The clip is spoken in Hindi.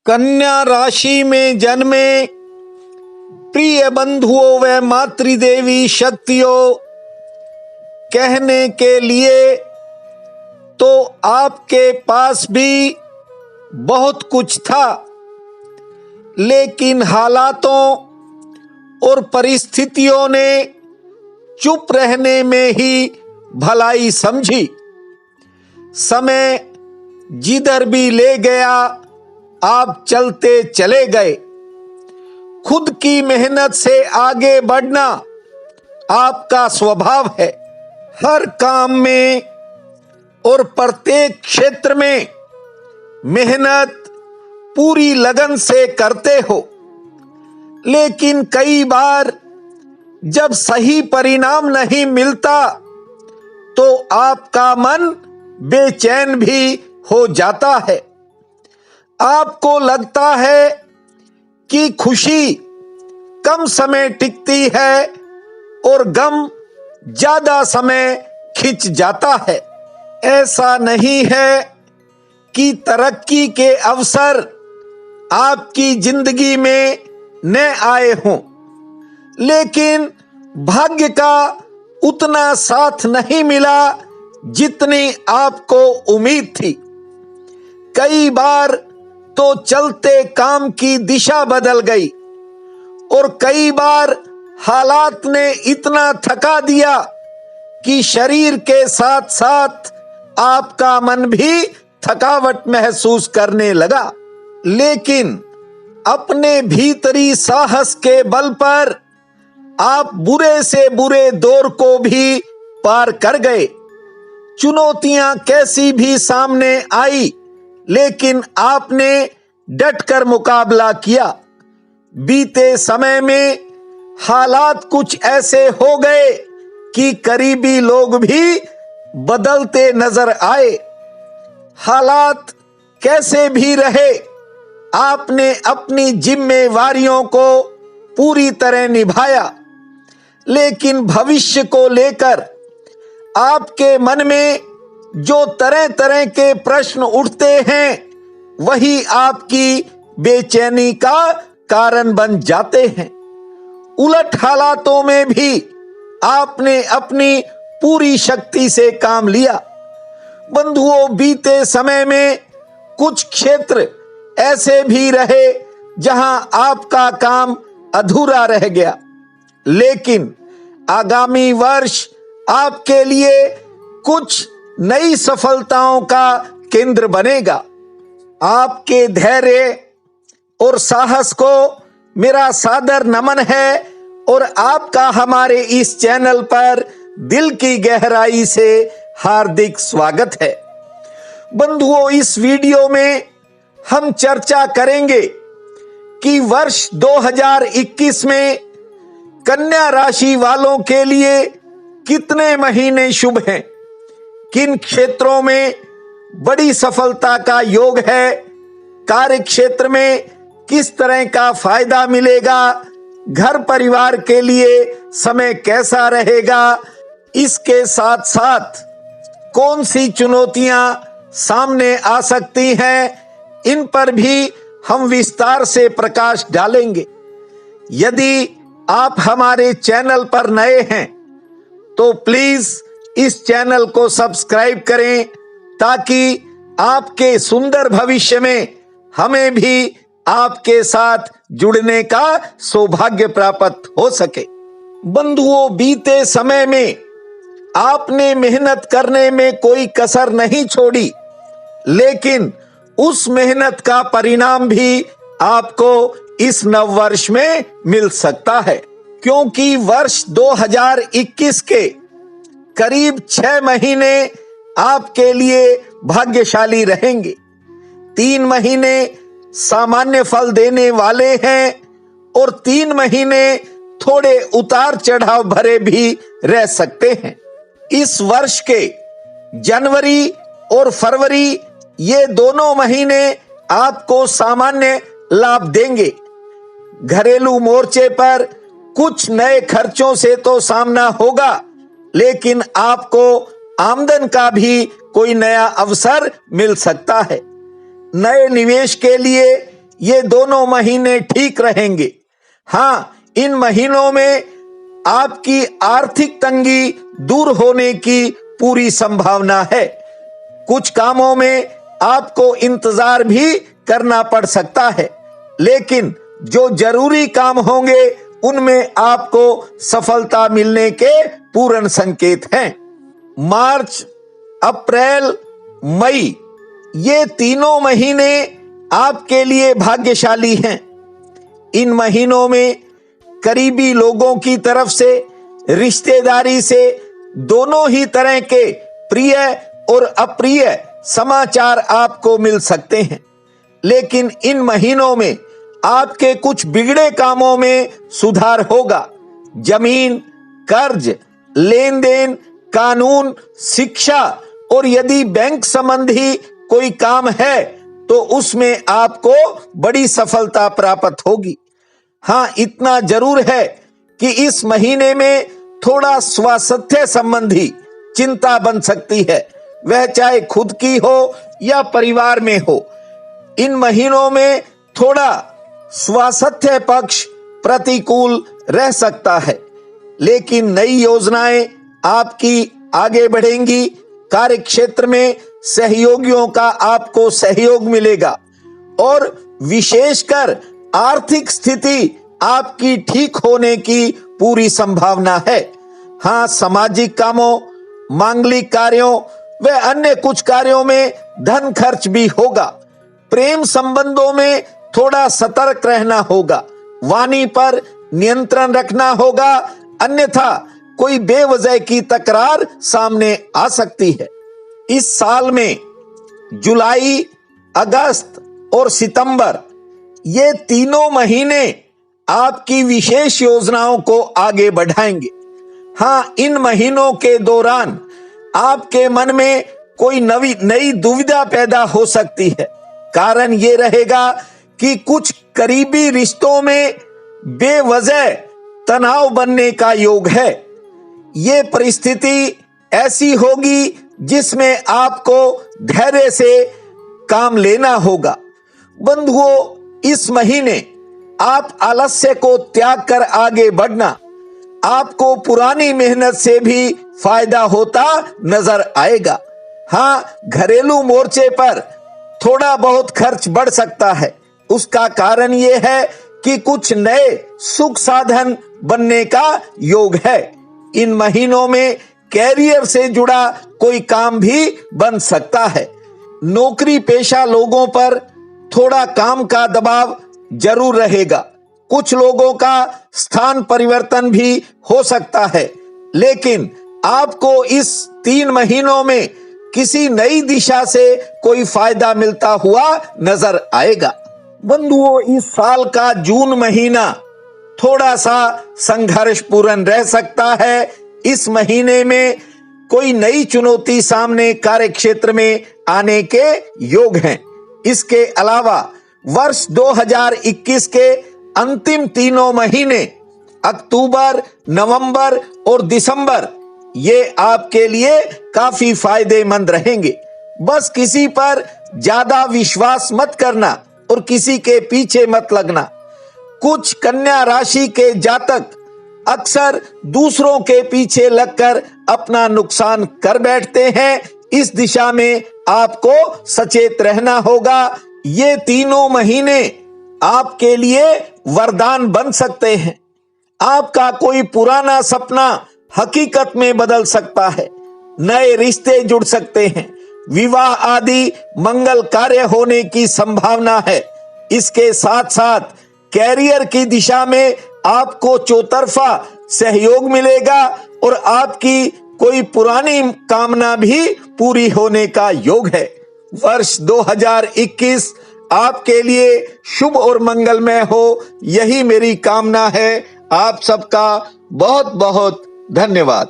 कन्या राशि में जन्मे प्रिय बंधुओं व मातृदेवी शक्तियों, कहने के लिए तो आपके पास भी बहुत कुछ था, लेकिन हालातों और परिस्थितियों ने चुप रहने में ही भलाई समझी। समय जिधर भी ले गया आप चलते चले गए। खुद की मेहनत से आगे बढ़ना आपका स्वभाव है। हर काम में और प्रत्येक क्षेत्र में मेहनत पूरी लगन से करते हो, लेकिन कई बार जब सही परिणाम नहीं मिलता तो आपका मन बेचैन भी हो जाता है। आपको लगता है कि खुशी कम समय टिकती है और गम ज्यादा समय खिंच जाता है। ऐसा नहीं है कि तरक्की के अवसर आपकी जिंदगी में न आए हों, लेकिन भाग्य का उतना साथ नहीं मिला जितनी आपको उम्मीद थी। कई बार तो चलते काम की दिशा बदल गई और कई बार हालात ने इतना थका दिया कि शरीर के साथ साथ आपका मन भी थकावट महसूस करने लगा। लेकिन अपने भीतरी साहस के बल पर आप बुरे से बुरे दौर को भी पार कर गए। चुनौतियां कैसी भी सामने आई, लेकिन आपने डटकर मुकाबला किया। बीते समय में हालात कुछ ऐसे हो गए कि करीबी लोग भी बदलते नजर आए। हालात कैसे भी रहे, आपने अपनी जिम्मेवारियों को पूरी तरह निभाया, लेकिन भविष्य को लेकर आपके मन में जो तरह तरह के प्रश्न उठते हैं, वही आपकी बेचैनी का कारण बन जाते हैं। उलट हालातों में भी आपने अपनी पूरी शक्ति से काम लिया। बंधुओं, बीते समय में कुछ क्षेत्र ऐसे भी रहे जहां आपका काम अधूरा रह गया, लेकिन आगामी वर्ष आपके लिए कुछ नई सफलताओं का केंद्र बनेगा। आपके धैर्य और साहस को मेरा सादर नमन है और आपका हमारे इस चैनल पर दिल की गहराई से हार्दिक स्वागत है। बंधुओं, इस वीडियो में हम चर्चा करेंगे कि वर्ष 2021 में कन्या राशि वालों के लिए कितने महीने शुभ हैं, किन क्षेत्रों में बड़ी सफलता का योग है, कार्य क्षेत्र में किस तरह का फायदा मिलेगा, घर परिवार के लिए समय कैसा रहेगा, इसके साथ साथ कौन सी चुनौतियां सामने आ सकती हैं, इन पर भी हम विस्तार से प्रकाश डालेंगे। यदि आप हमारे चैनल पर नए हैं तो प्लीज इस चैनल को सब्सक्राइब करें, ताकि आपके सुंदर भविष्य में हमें भी आपके साथ जुड़ने का सौभाग्य प्राप्त हो सके। बंधुओं, बीते समय में आपने मेहनत करने में कोई कसर नहीं छोड़ी, लेकिन उस मेहनत का परिणाम भी आपको इस नववर्ष में मिल सकता है, क्योंकि वर्ष 2021 के करीब 6 महीने आपके लिए भाग्यशाली रहेंगे। 3 महीने सामान्य फल देने वाले हैं और 3 महीने थोड़े उतार चढ़ाव भरे भी रह सकते हैं। इस वर्ष के जनवरी और फरवरी, ये दोनों महीने आपको सामान्य लाभ देंगे। घरेलू मोर्चे पर कुछ नए खर्चों से तो सामना होगा, लेकिन आपको आमदन का भी कोई नया अवसर मिल सकता है। नए निवेश के लिए ये दोनों महीने ठीक रहेंगे। हाँ, इन महीनों में आपकी आर्थिक तंगी दूर होने की पूरी संभावना है। कुछ कामों में आपको इंतजार भी करना पड़ सकता है, लेकिन जो जरूरी काम होंगे उनमें आपको सफलता मिलने के पूर्ण संकेत हैं। मार्च, अप्रैल, मई, ये तीनों महीने आपके लिए भाग्यशाली हैं। इन महीनों में करीबी लोगों की तरफ से, रिश्तेदारी से दोनों ही तरह के प्रिय और अप्रिय समाचार आपको मिल सकते हैं। लेकिन इन महीनों में आपके कुछ बिगड़े कामों में सुधार होगा। जमीन, कर्ज, लेन देन, कानून, शिक्षा और यदि बैंक संबंधी कोई काम है तो उसमें आपको बड़ी सफलता प्राप्त होगी। हाँ, इतना जरूर है कि इस महीने में थोड़ा स्वास्थ्य संबंधी चिंता बन सकती है, वह चाहे खुद की हो या परिवार में हो। इन महीनों में थोड़ा स्वास्थ्य पक्ष प्रतिकूल रह सकता है, लेकिन नई योजनाएं आपकी आगे बढ़ेंगी। कार्य क्षेत्र में सहयोगियों का आपको सहयोग मिलेगा और विशेषकर आर्थिक स्थिति आपकी ठीक होने की पूरी संभावना है। हाँ, सामाजिक कामों, मांगलिक कार्यों व अन्य कुछ कार्यों में धन खर्च भी होगा। प्रेम संबंधों में थोड़ा सतर्क रहना होगा। वाणी पर नियंत्रण रखना होगा, अन्यथा कोई बेवजह की तकरार सामने आ सकती है। इस साल में जुलाई, अगस्त और सितंबर, ये तीनों महीने आपकी विशेष योजनाओं को आगे बढ़ाएंगे। हाँ, इन महीनों के दौरान आपके मन में कोई नई दुविधा पैदा हो सकती है। कारण ये रहेगा कि कुछ करीबी रिश्तों में बेवजह तनाव बनने का योग है। ये परिस्थिति ऐसी होगी जिसमें आपको धैर्य से काम लेना होगा। बंधुओं, इस महीने आप आलस्य को त्याग कर आगे बढ़ना, आपको पुरानी मेहनत से भी फायदा होता नजर आएगा। हाँ, घरेलू मोर्चे पर थोड़ा बहुत खर्च बढ़ सकता है। उसका कारण यह है कि कुछ नए सुख साधन बनने का योग है। इन महीनों में कैरियर से जुड़ा कोई काम भी बन सकता है। नौकरी पेशा लोगों पर थोड़ा काम का दबाव जरूर रहेगा। कुछ लोगों का स्थान परिवर्तन भी हो सकता है, लेकिन आपको इस 3 महीनों में किसी नई दिशा से कोई फायदा मिलता हुआ नजर आएगा। बंधुओं, इस साल का जून महीना थोड़ा सा संघर्षपूर्ण रह सकता है। इस महीने में कोई नई चुनौती सामने कार्य क्षेत्र में आने के योग हैं। इसके अलावा वर्ष 2021 के अंतिम तीनों महीने, अक्टूबर, नवंबर और दिसंबर, ये आपके लिए काफी फायदेमंद रहेंगे। बस किसी पर ज्यादा विश्वास मत करना और किसी के पीछे मत लगना। कुछ कन्या राशि के जातक अक्सर दूसरों के पीछे लगकर अपना नुकसान कर बैठते हैं। इस दिशा में आपको सचेत रहना होगा। ये तीनों महीने आपके लिए वरदान बन सकते हैं। आपका कोई पुराना सपना हकीकत में बदल सकता है। नए रिश्ते जुड़ सकते हैं। विवाह आदि मंगल कार्य होने की संभावना है। इसके साथ साथ कैरियर की दिशा में आपको चौतरफा सहयोग मिलेगा और आपकी कोई पुरानी कामना भी पूरी होने का योग है। वर्ष 2021 आपके लिए शुभ और मंगलमय हो, यही मेरी कामना है। आप सबका बहुत बहुत धन्यवाद।